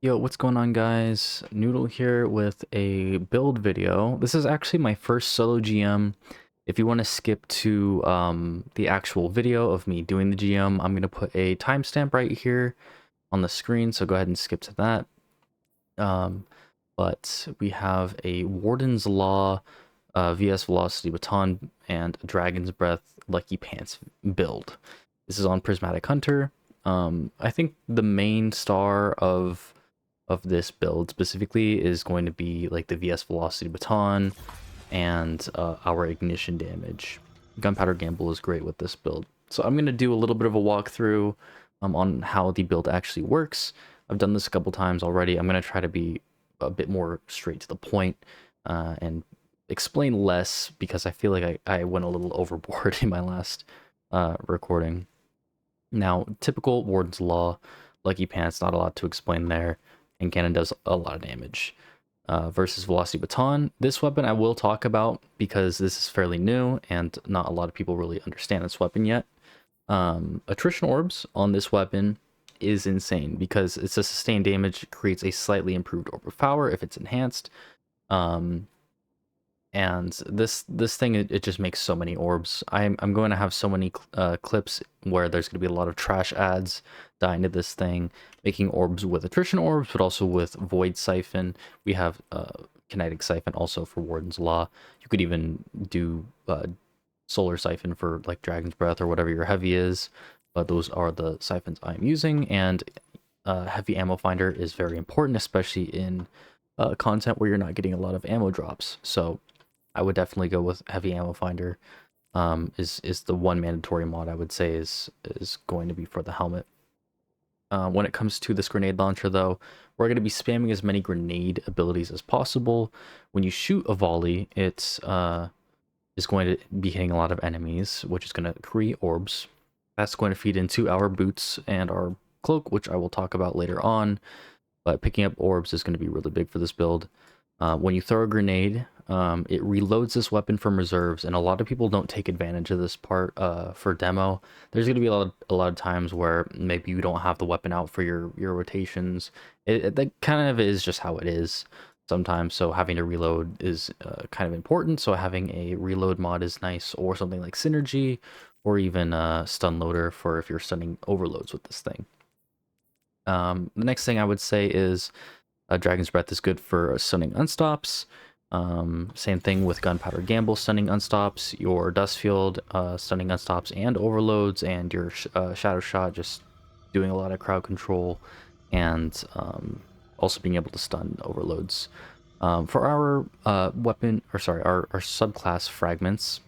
Yo, what's going on, guys? Noodle here with a build video. This is actually my first solo GM. If you want to skip to the actual video of me doing the GM, I'm going to put a timestamp right here on the screen, so go ahead and skip to that. Um, but we have a Warden's Law, VS Velocity Baton, and Dragon's Breath Lucky Pants build. This is on Prismatic Hunter. I think the main star of this build specifically is going to be like the VS Velocity Baton and our ignition damage. Gunpowder Gamble is great with this build. So I'm going to do a little bit of a walkthrough on how the build actually works. I've done this a couple times already. I'm going to try to be a bit more straight to the point and explain less because I feel like I went a little overboard in my last recording. Now, typical Warden's Law, Lucky Pants, not a lot to explain there, and cannon does a lot of damage. Versus Velocity Baton, this weapon I will talk about because this is fairly new and not a lot of people really understand this weapon yet. Attrition Orbs on this weapon is insane because it's a sustained damage, creates a slightly improved Orb of Power if it's enhanced. And this thing, it just makes so many orbs. I'm going to have so many clips where there's going to be a lot of trash ads dying to this thing, making orbs with attrition orbs, but also with void siphon. We have kinetic siphon also for Warden's Law. You could even do solar siphon for like Dragon's Breath or whatever your heavy is, but those are the siphons I'm using. And heavy ammo finder is very important, especially in content where you're not getting a lot of ammo drops. So I would definitely go with heavy ammo finder. Is the one mandatory mod I would say is going to be for the helmet. When it comes to this grenade launcher, though, we're going to be spamming as many grenade abilities as possible. When you shoot a volley, it is going to be hitting a lot of enemies, which is going to create orbs. That's going to feed into our boots and our cloak, which I will talk about later on. But picking up orbs is going to be really big for this build. When you throw a grenade, it reloads this weapon from reserves, and a lot of people don't take advantage of this part for demo. There's going to be a lot of times where maybe you don't have the weapon out for your rotations. That kind of is just how it is sometimes, so having to reload is kind of important. So having a reload mod is nice, or something like Synergy, or even Stun Loader for if you're stunning overloads with this thing. The next thing I would say is Dragon's Breath is good for stunning unstops. Same thing with Gunpowder Gamble, stunning unstops, your Dust Field, stunning unstops and overloads, and your Shadow Shot, just doing a lot of crowd control, and also being able to stun overloads. For our weapon, or sorry, our subclass fragments,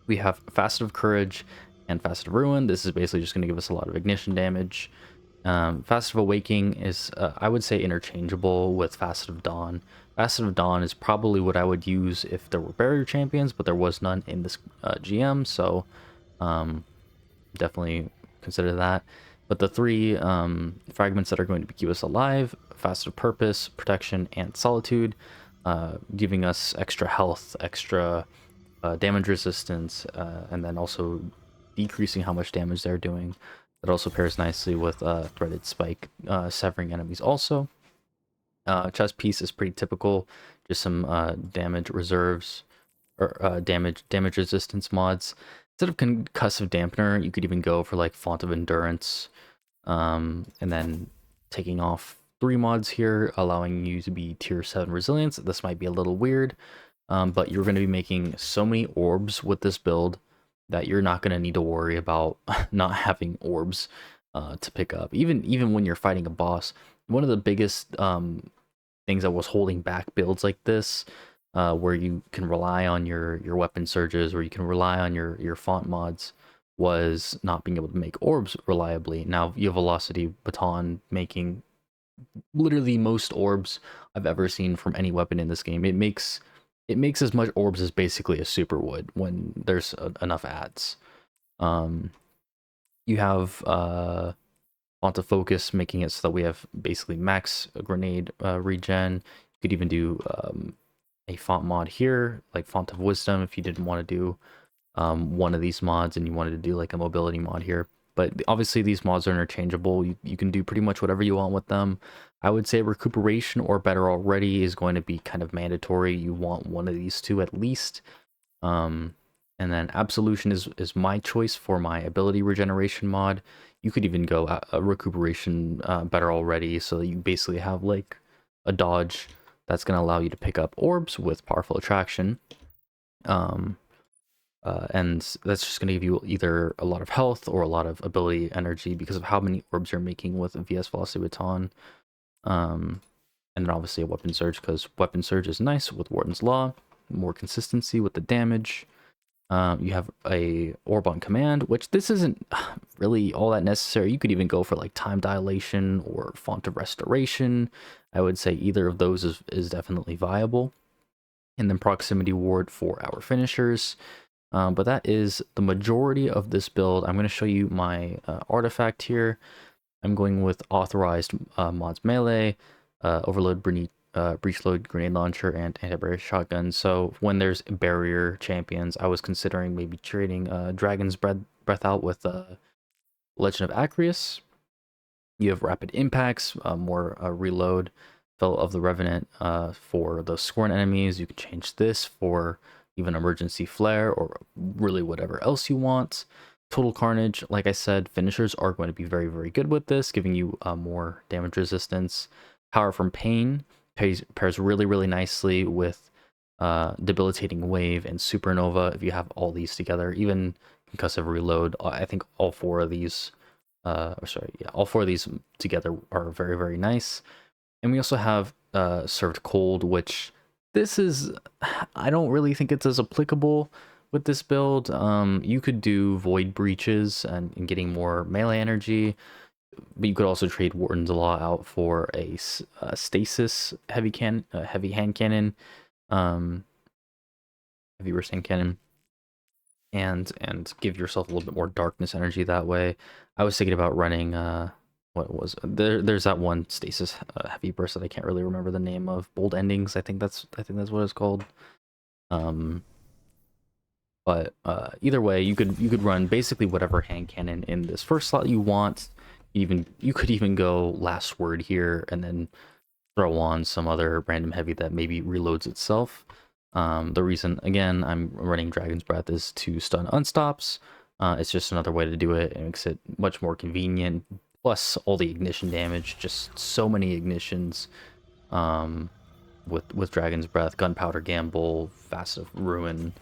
we have Facet of Courage and Facet of Ruin. This is basically just going to give us a lot of ignition damage. Facet of Awakening is, I would say, interchangeable with Facet of Dawn. Facet of Dawn is probably what I would use if there were barrier champions, but there was none in this GM, so definitely consider that. But the three fragments that are going to keep us alive, Facet of Purpose, Protection, and Solitude, giving us extra health, extra damage resistance, and then also decreasing how much damage they're doing. That also pairs nicely with Threaded Spike, severing enemies also. Chest piece is pretty typical, just some damage reserves, or damage resistance mods. Instead of Concussive Dampener, you could even go for like Font of Endurance, and then taking off 3 mods here, allowing you to be tier 7 resilience. This might be a little weird, but you're going to be making so many orbs with this build that you're not going to need to worry about not having orbs to pick up. Even when you're fighting a boss, one of the biggest things that was holding back builds like this, where you can rely on your weapon surges, or you can rely on your font mods, was not being able to make orbs reliably. Now you have Velocity Baton making literally most orbs I've ever seen from any weapon in this game. It makes as much orbs as basically a super would when there's enough ads. You have Font of Focus, making it so that we have basically max grenade regen. You could even do a font mod here, like Font of Wisdom, if you didn't want to do one of these mods and you wanted to do like a mobility mod here. but obviously these mods are interchangeable. You can do pretty much whatever you want with them. I would say recuperation or better already is going to be kind of mandatory. You want one of these two at least. And then absolution is my choice for my ability regeneration mod. You could even go a recuperation better already, so that you basically have like a dodge that's going to allow you to pick up orbs with powerful attraction. And that's just going to give you either a lot of health or a lot of ability energy because of how many orbs you're making with a VS Velocity Baton. And then obviously a weapon surge, because weapon surge is nice with Warden's Law, more consistency with the damage. You have a orb on command, which this isn't really all that necessary. You could even go for like time dilation or font of restoration. I would say either of those is definitely viable. And then proximity ward for our finishers. But that is the majority of this build. I'm going to show you my artifact here. I'm going with authorized mods melee, overload breach load grenade launcher, and anti-barrier shotgun. So when there's barrier champions, I was considering maybe trading Dragon's Breath out with Legend of Acreus. You have rapid impacts, more reload, Fell of the Revenant for those scorn enemies. You can change this for even emergency flare or really whatever else you want. Total carnage, like I said, finishers are going to be very, very good with this, giving you more damage resistance. Power from pain pairs really, really nicely with debilitating wave and supernova. If you have all these together, even concussive reload, I think all four of these all four of these together are very, very nice. And we also have served cold, which this is, I don't really think it's as applicable with this build. You could do void breaches and getting more melee energy, but you could also trade Warden's Law out for a stasis heavy hand cannon, heavy burst hand cannon, and give yourself a little bit more darkness energy that way. I was thinking about running what was there's that one stasis heavy burst that I can't really remember the name of. Bold Endings, I think that's what it's called. But either way, you could run basically whatever hand cannon in this first slot you want. You could even go last word here and then throw on some other random heavy that maybe reloads itself. The reason, again, I'm running Dragon's Breath is to stun unstops. It's just another way to do it. It makes it much more convenient. Plus all the ignition damage, just so many ignitions with Dragon's Breath, Gunpowder Gamble, Fast of Ruin.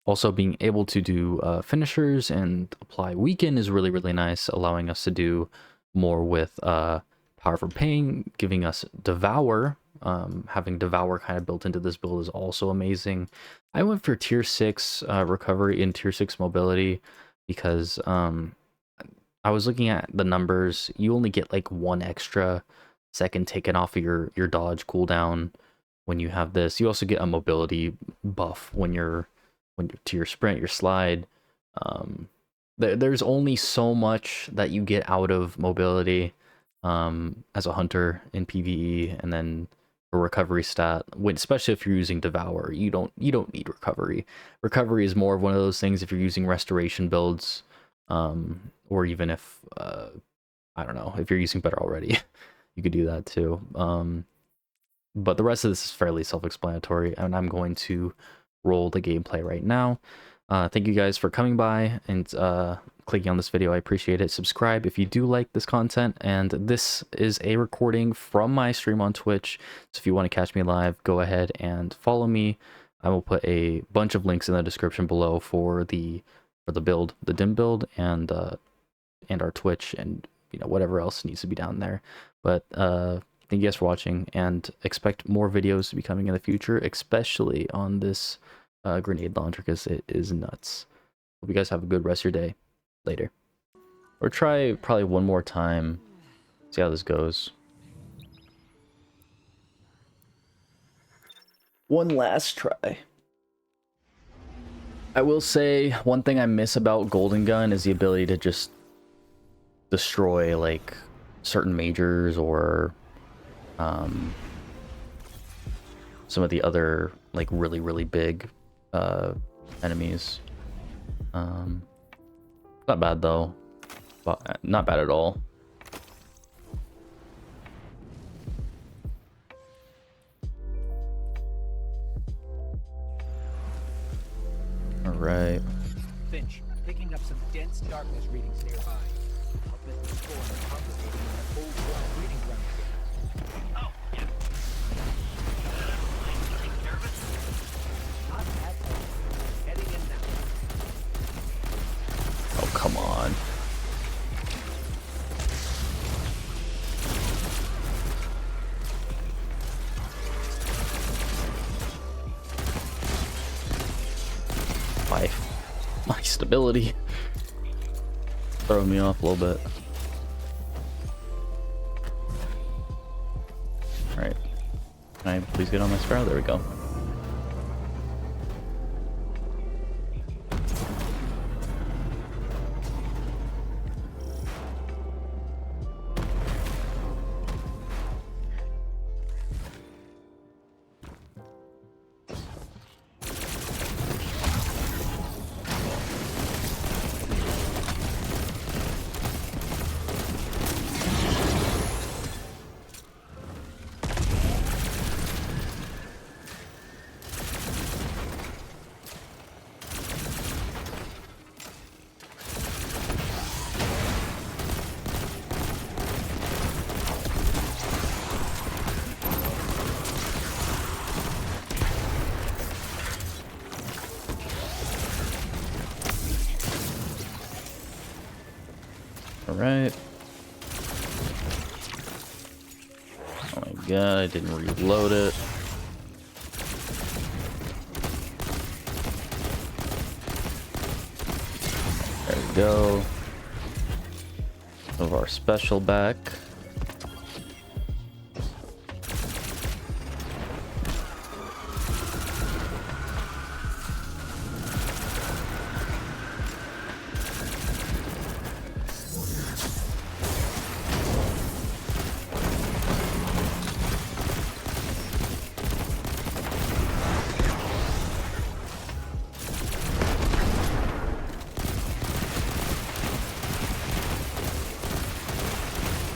Also being able to do finishers and apply weaken is really, really nice, allowing us to do more with Power for Pain, giving us Devour. Having Devour kind of built into this build is also amazing. I went for tier 6 recovery and tier 6 mobility because I was looking at the numbers. You only get like 1 extra second taken off of your dodge cooldown when you have this. You also get a mobility buff when you're to your sprint, your slide. There's only so much that you get out of mobility as a hunter in PvE, and then a recovery stat, especially if you're using Devour, you don't need recovery. Recovery is more of one of those things if you're using restoration builds, or even if I don't know, if you're using better already, you could do that too. But the rest of this is fairly self-explanatory, and I'm going to roll the gameplay right now. Thank you guys for coming by and clicking on this video. I appreciate it. Subscribe if you do like this content, and this is a recording from my stream on Twitch, so if you want to catch me live, go ahead and follow me. I will put a bunch of links in the description below for the build, the dim build, and our Twitch, and whatever else needs to be down there. But thank you guys for watching, and expect more videos to be coming in the future, especially on this grenade launcher, because it is nuts. Hope you guys have a good rest of your day. Later. Or try probably one more time, see how this goes. One last try. I will say one thing I miss about Golden Gun is the ability to just destroy like certain majors or some of the other like really, really big enemies. Not bad though. But not bad at all. All right. Finch, picking up some dense darkness readings nearby. I'll bet the score is congregating in that old world breeding ground again. Oh, yeah. Take care of it? Not at all. Heading in now. Oh, come on. My stability throwing me off a little bit. All right, can I please get on my sparrow? There we go. All right. Oh my god, I didn't reload it. There we go. Of our special back.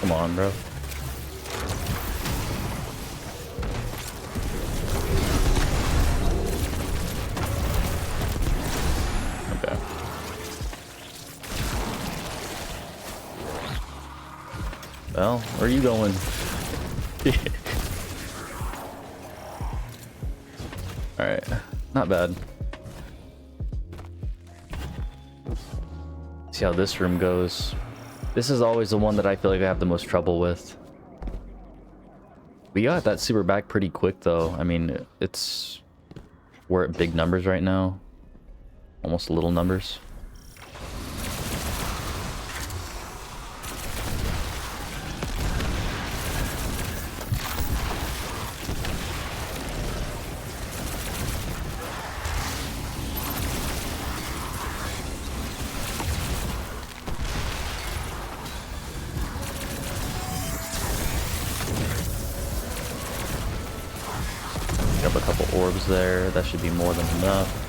Come on, bro. Okay. Well, where are you going? Alright, not bad. See how this room goes. This is always the one that I feel like I have the most trouble with. We got that super back pretty quick though. I mean, we're at big numbers right now. Almost little numbers. Grab a couple orbs there. That should be more than enough.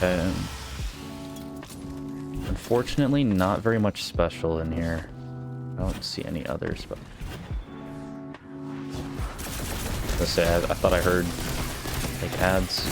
Okay. Unfortunately, not very much special in here. I don't see any others, but let's say I thought I heard like ads.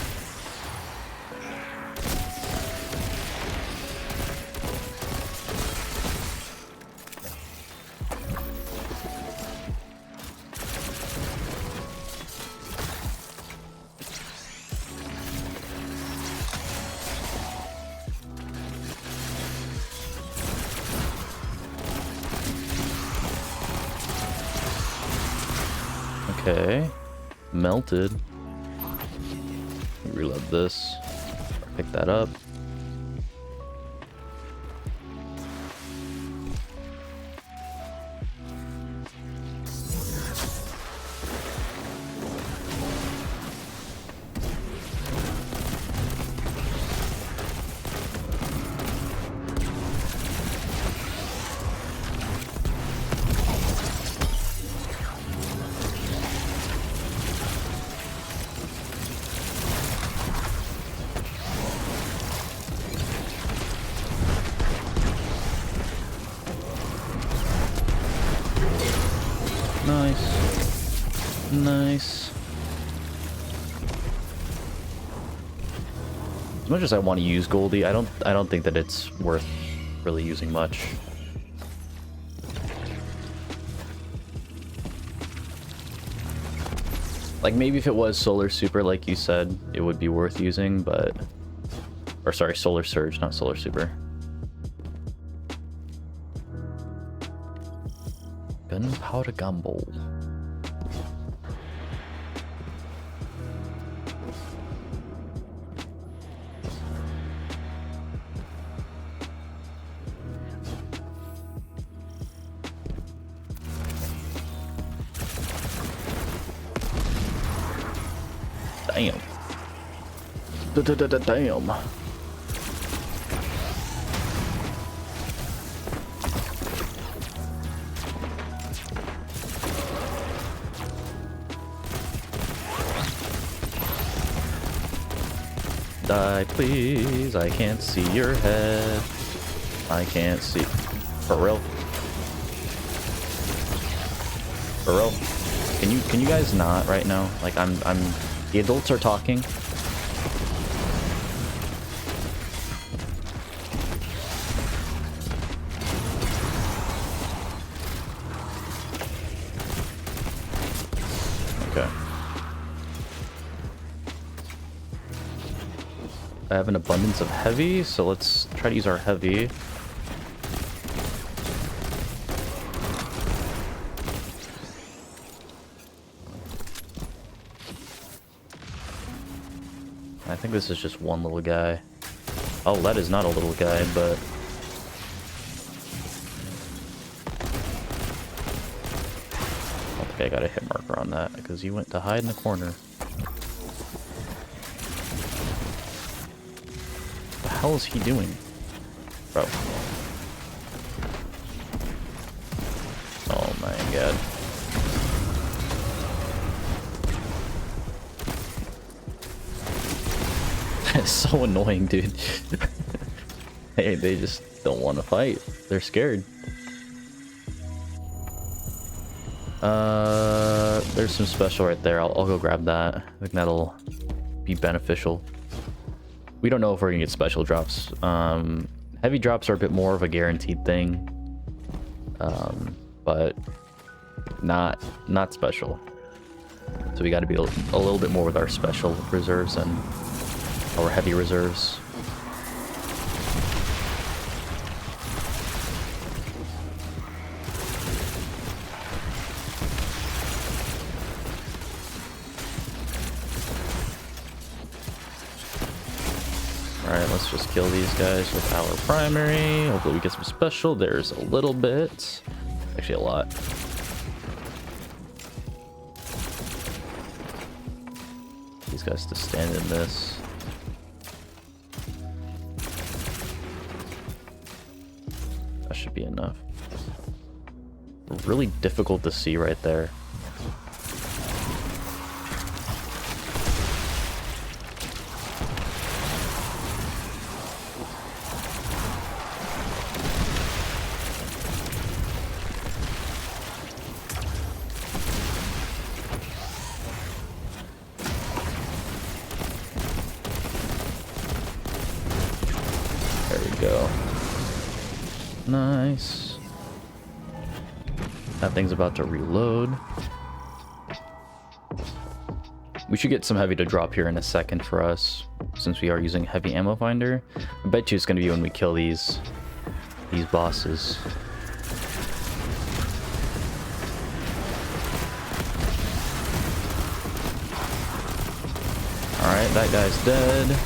Okay, melted. Reload this. Pick that up. Nice. Nice. As much as I want to use Goldie, I don't think that it's worth really using much. Like, maybe if it was Solar Super, like you said, it would be worth using, but... Or, sorry, Solar Surge, not Solar Super. Gunpowder Gumball. Damn. Damn. Die, please. I can't see your head. I can't see. For real? For real? Can you guys not right now? Like, the adults are talking. Okay. I have an abundance of heavy, so let's try to use our heavy. I think this is just one little guy. Oh, that is not a little guy, but... I think I got a hit marker on that, because he went to hide in the corner. What the hell is he doing? Bro. Oh my god. It's so annoying, dude. They just don't want to fight. They're scared. There's some special right there. I'll go grab that. I think that'll be beneficial. We don't know if we're gonna get special drops. Heavy drops are a bit more of a guaranteed thing, but not special. So we got to be a little bit more with our special reserves and our heavy reserves. Alright, let's just kill these guys with our primary. Hopefully we get some special. There's a little bit. Actually a lot. These guys to stand in this. That should be enough. Really difficult to see right there. Go. Nice. That thing's about to reload. We should get some heavy to drop here in a second for us, since we are using heavy ammo finder. I bet you it's gonna be when we kill these bosses. Alright, that guy's dead.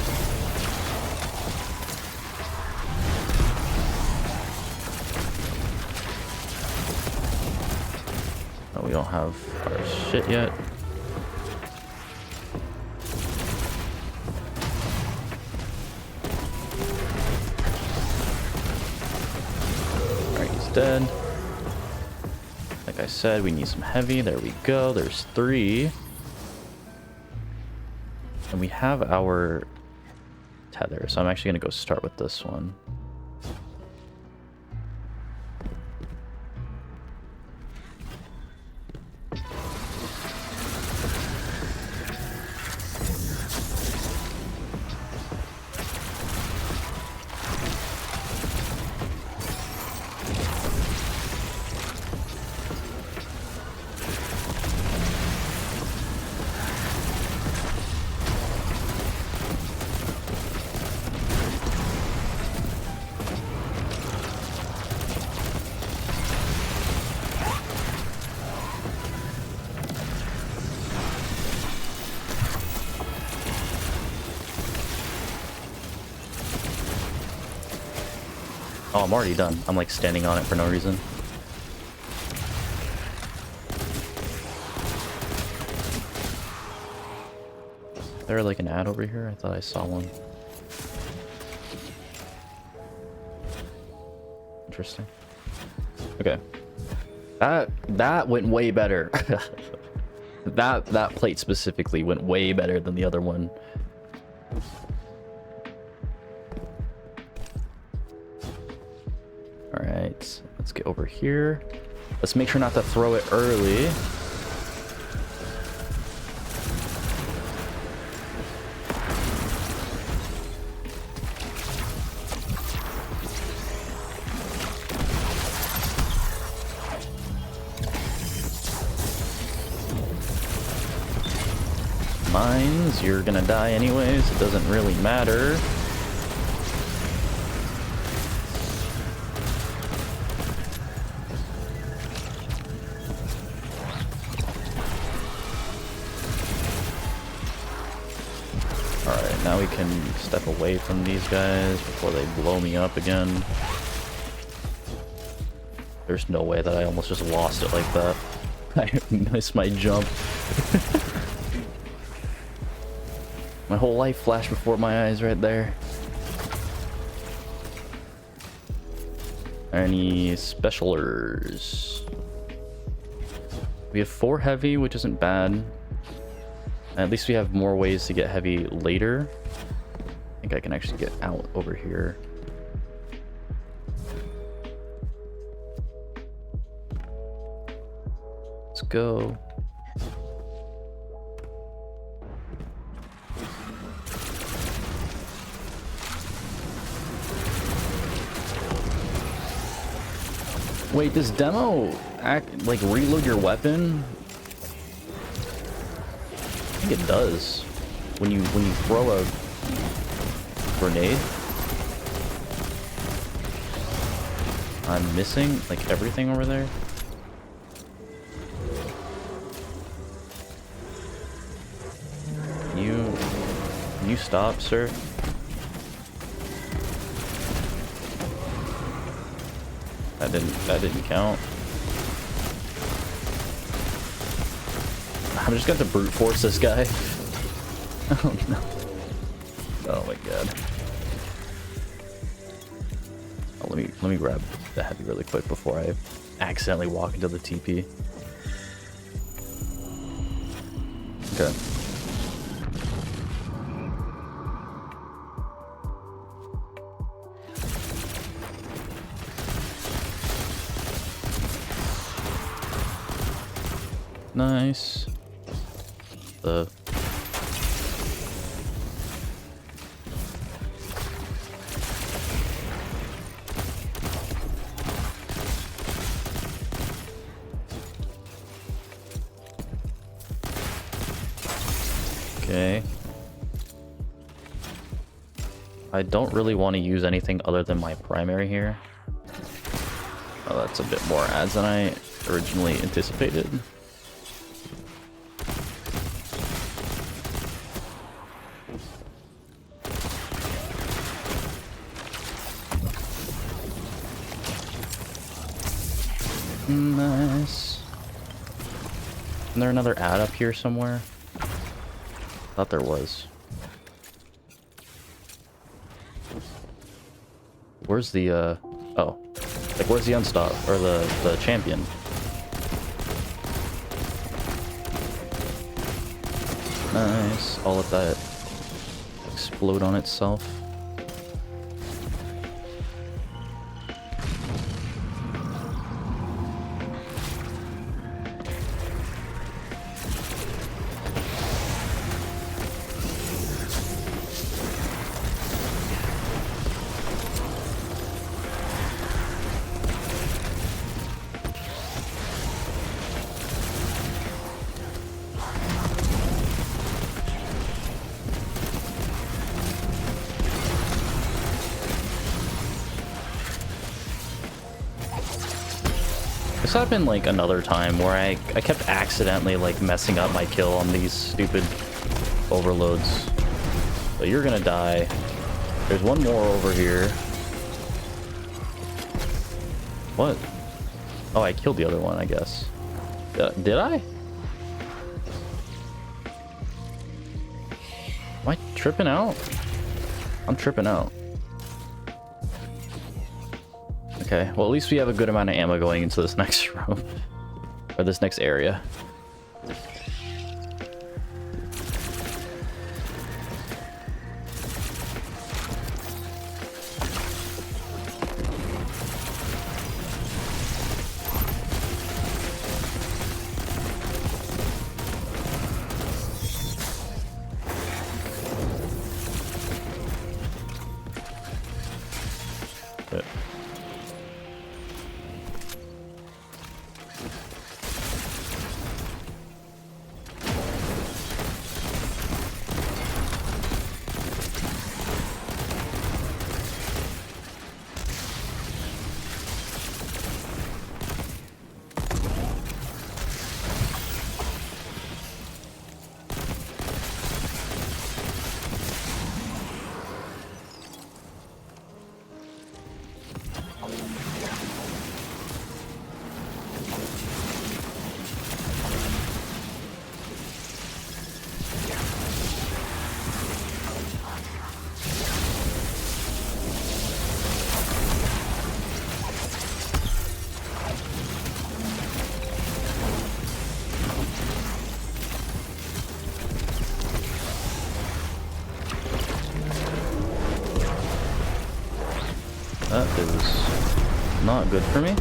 We don't have our shit yet. Alright, he's dead. Like I said, we need some heavy. There we go. There's 3. And we have our tether, so I'm actually going to go start with this one. Oh, I'm already done. I'm like standing on it for no reason. Is there like an ad over here? I thought I saw one. Interesting. Okay. That went way better. that plate specifically went way better than the other one. All right, let's get over here. Let's make sure not to throw it early. Mines, you're gonna die anyways. It doesn't really matter. Alright, now we can step away from these guys before they blow me up again. There's no way that I almost just lost it like that. I missed my jump. My whole life flashed before my eyes right there. Any specialers? We have 4 heavy, which isn't bad. At least we have more ways to get heavy later. I think I can actually get out over here. Let's go. Wait, does demo like reload your weapon? I think it does. When you throw a grenade. I'm missing like everything over there. Can you stop, sir? That didn't count. I'm just going to brute force this guy. Oh no. Oh my god. Oh, let me grab the heavy really quick before I accidentally walk into the TP. Okay. Nice. Okay. I don't really want to use anything other than my primary here. Oh, that's a bit more ads than I originally anticipated. Nice. Isn't there another ad up here somewhere? Thought there was. Where's the oh, like where's the unstop or the champion? Nice. I'll let that explode on itself. This happened like another time where I kept accidentally like messing up my kill on these stupid overloads. But you're gonna die. There's one more over here. What? Oh, I killed the other one, I guess. Did I? Am I tripping out? I'm tripping out. Okay, well, at least we have a good amount of ammo going into this next room. Or this next area. But that is not good for me.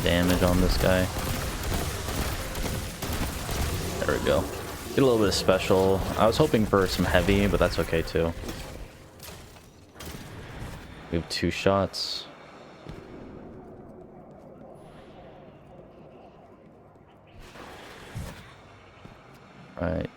Damage on this guy. There we go. Get a little bit of special. I was hoping for some heavy, but that's okay too. We have 2 shots. Right.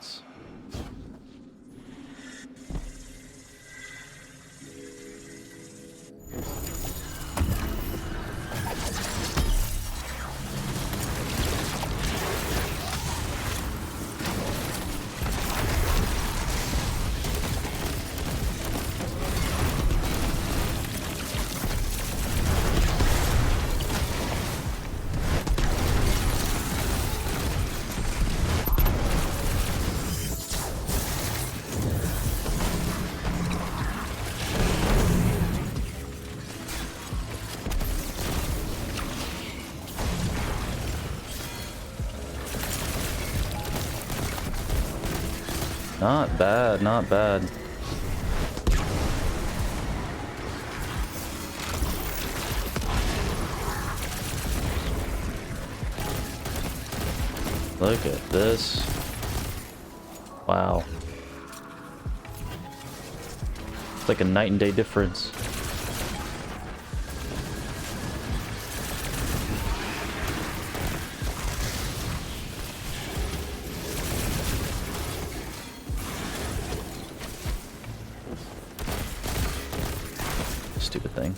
Not bad, not bad. Look at this. Wow. It's like a night and day difference. Stupid thing.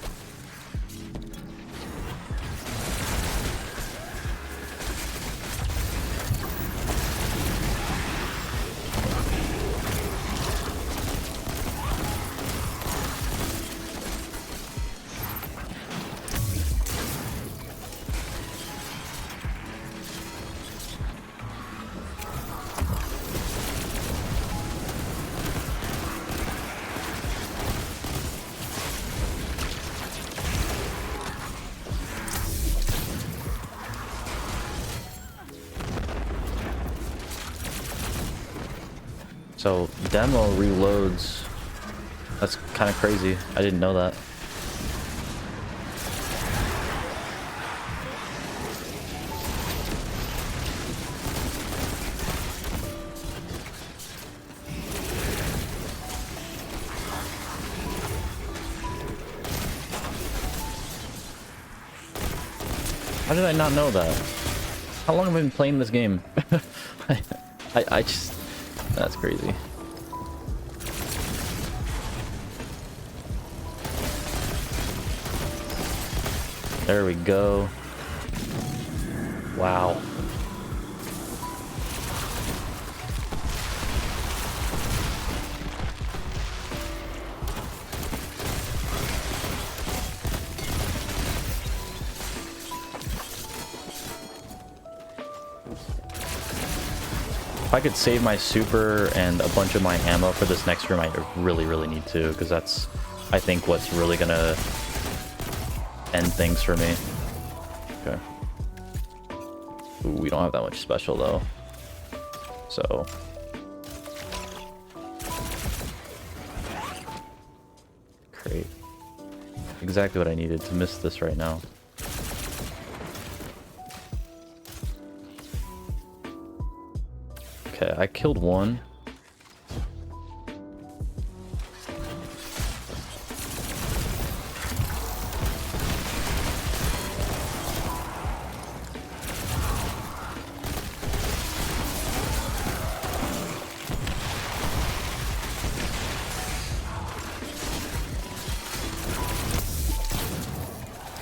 So demo reloads. That's kind of crazy. I didn't know that. How did I not know that? How long have I been playing this game? I just... That's crazy. There we go. Wow. If I could save my super and a bunch of my ammo for this next room, I really need to, because that's, I think, what's really gonna end things for me. Okay. Ooh, we don't have that much special, though. So... Great. Exactly what I needed to miss this right now. Okay, I killed one.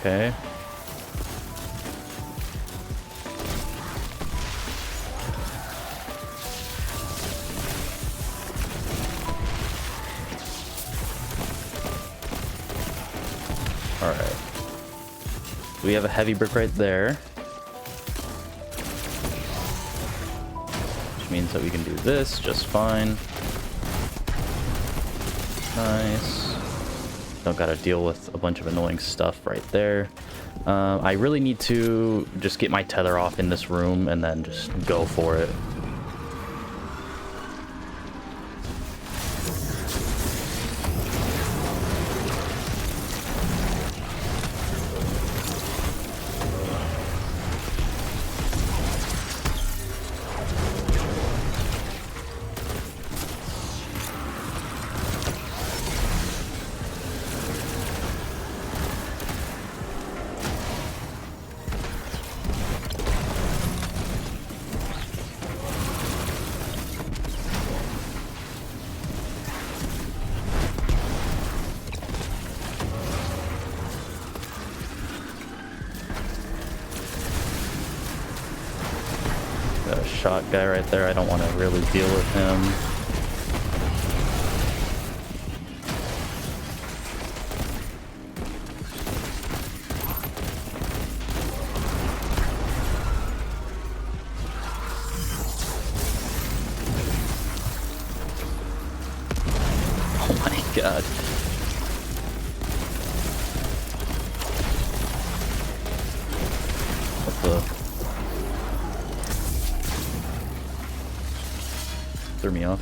Okay. Alright. We have a heavy brick right there. Which means that we can do this just fine. Nice. Don't gotta deal with a bunch of annoying stuff right there. I really need to just get my tether off in this room and then just go for it. Got a shot guy right there. I don't want to really deal with him. Oh my god. What the... Threw me off.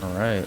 All right.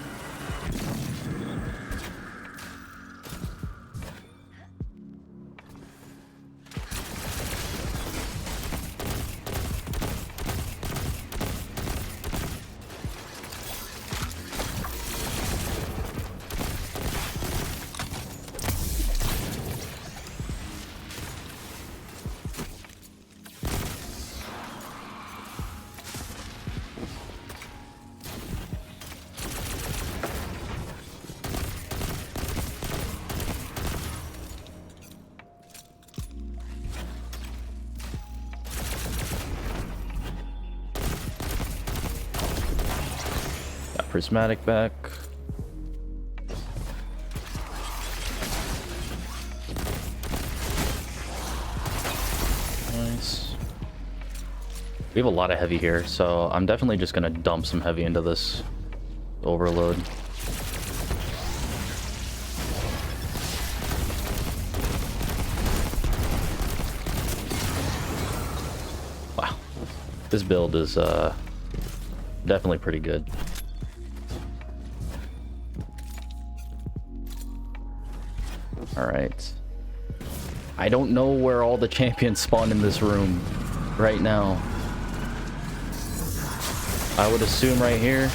prismatic back. Nice. We have a lot of heavy here, so I'm definitely just gonna dump some heavy into this overload. Wow, this build is definitely pretty good. All right. I don't know where all the champions spawn in this room right now. I would assume right here.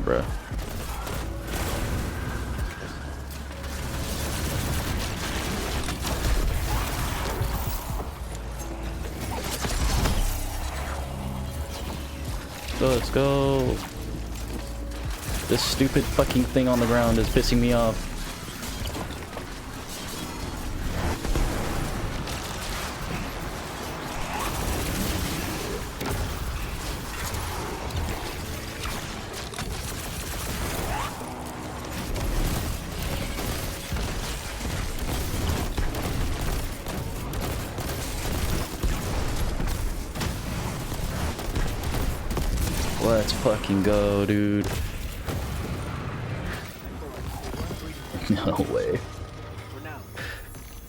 Bruh. Let's go. This stupid fucking thing on the ground is pissing me off. Let's fucking go, dude. No way.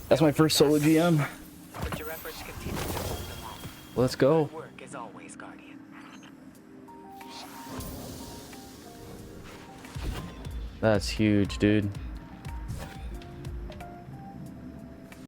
That's my first solo GM. Let's go. That's huge, dude.